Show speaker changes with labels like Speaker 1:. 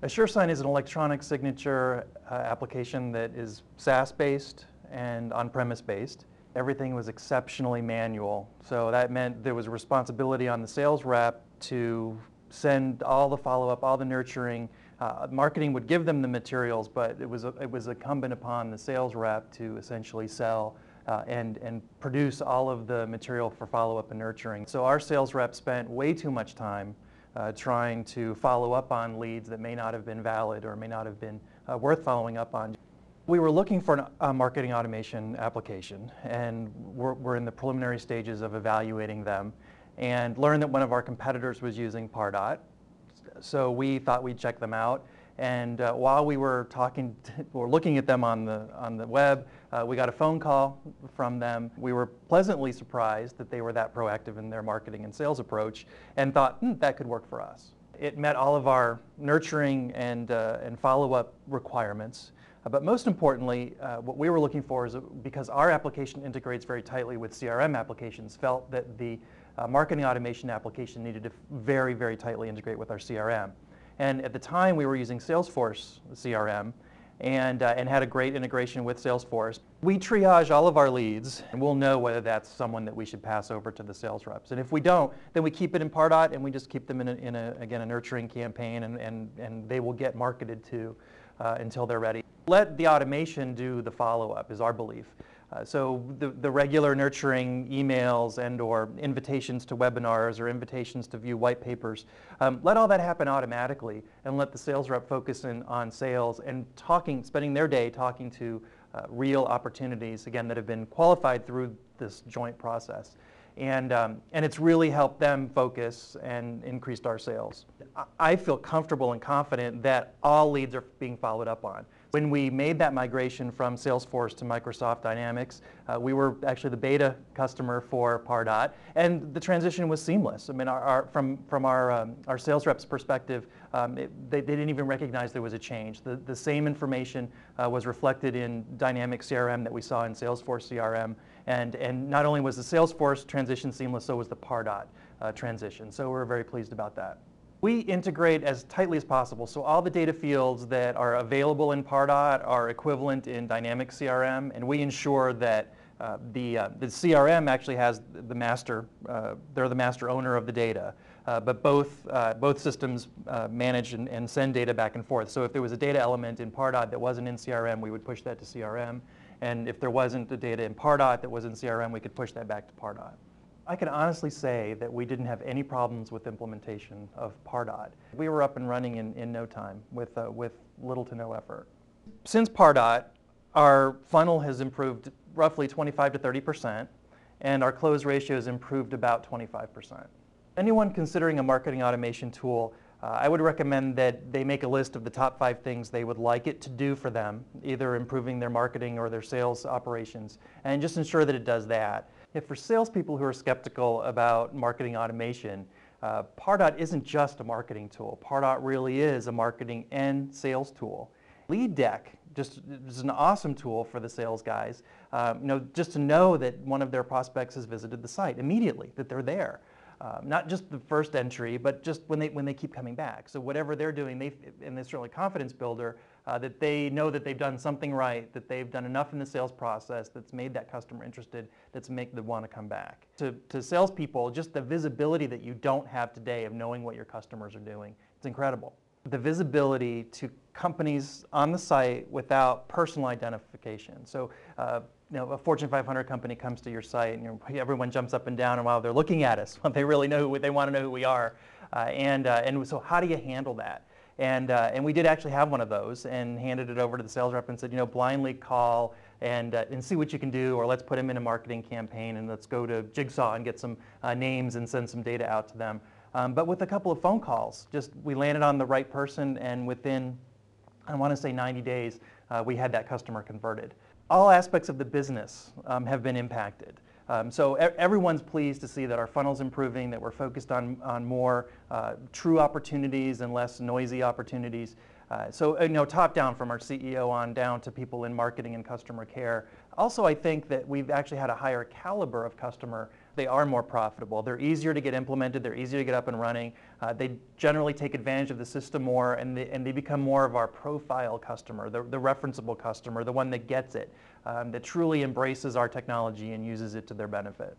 Speaker 1: Assuresign is an electronic signature application that is SaaS-based and on-premise based. Everything was exceptionally manual, so that meant there was a responsibility on the sales rep to send all the follow-up, all the nurturing. Marketing would give them the materials, but it was incumbent upon the sales rep to essentially sell and produce all of the material for follow-up and nurturing. So our sales rep spent way too much time trying to follow up on leads that may not have been valid or may not have been worth following up on. We were looking for a marketing automation application, and we're in the preliminary stages of evaluating them, and learned that one of our competitors was using Pardot. So we thought we'd check them out, and while we were looking at them on the web, we got a phone call from them. We were pleasantly surprised that they were that proactive in their marketing and sales approach, and thought that could work for us. It met all of our nurturing and follow-up requirements. But most importantly, what we were looking for is, because our application integrates very tightly with CRM applications, felt that the marketing automation application needed to very, very tightly integrate with our CRM. And at the time, we were using Salesforce CRM and had a great integration with Salesforce. We triage all of our leads, and we'll know whether that's someone that we should pass over to the sales reps. And if we don't, then we keep it in Pardot, and we just keep them in a nurturing campaign, and they will get marketed to until they're ready. Let the automation do the follow-up is our belief. So the regular nurturing emails or invitations to webinars or invitations to view white papers, let all that happen automatically, and let the sales rep focus on sales and spending their day talking to real opportunities, again, that have been qualified through this joint process. And it's really helped them focus and increased our sales. I feel comfortable and confident that all leads are being followed up on. When we made that migration from Salesforce to Microsoft Dynamics, we were actually the beta customer for Pardot, and the transition was seamless. I mean, from our sales reps' perspective, they didn't even recognize there was a change. The same information was reflected in Dynamics CRM that we saw in Salesforce CRM, and not only was the Salesforce transition seamless, so was the Pardot transition. So we're very pleased about that. We integrate as tightly as possible, so all the data fields that are available in Pardot are equivalent in Dynamics CRM, and we ensure that the CRM actually has the master, they're the master owner of the data, but both systems manage and send data back and forth. So if there was a data element in Pardot that wasn't in CRM, we would push that to CRM, and if there wasn't the data in Pardot that was in CRM, we could push that back to Pardot. I can honestly say that we didn't have any problems with implementation of Pardot. We were up and running in no time with little to no effort. Since Pardot, our funnel has improved roughly 25 to 30%, and our close ratio has improved about 25%. Anyone considering a marketing automation tool, I would recommend that they make a list of the top 5 things they would like it to do for them, either improving their marketing or their sales operations, and just ensure that it does that. If for salespeople who are skeptical about marketing automation, Pardot isn't just a marketing tool. Pardot really is a marketing and sales tool. Lead Deck just is an awesome tool for the sales guys. Just to know that one of their prospects has visited the site immediately, that they're there. Not just the first entry, but just when they keep coming back. So whatever they're doing, and it's certainly a confidence builder, that they know that they've done something right, that they've done enough in the sales process that's made that customer interested, that's make them want to come back. To salespeople, just the visibility that you don't have today of knowing what your customers are doing, it's incredible. The visibility to companies on the site without personal identification. So, a Fortune 500 company comes to your site, and everyone jumps up and down, and while they're looking at us, they really know they want to know who we are, and so how do you handle that? And we did actually have one of those, and handed it over to the sales rep and said, blindly call and see what you can do, or let's put them in a marketing campaign, and let's go to Jigsaw and get some names and send some data out to them. But with a couple of phone calls, we landed on the right person, and within, I want to say 90 days, we had that customer converted. All aspects of the business have been impacted. So everyone's pleased to see that our funnel's improving, that we're focused on more true opportunities and less noisy opportunities. So top down, from our CEO on down to people in marketing and customer care. Also, I think that we've actually had a higher caliber of customer They are more profitable. They're easier to get implemented. They're easier to get up and running. They generally take advantage of the system more, and they become more of our profile customer, the referenceable customer, the one that gets it, that truly embraces our technology and uses it to their benefit.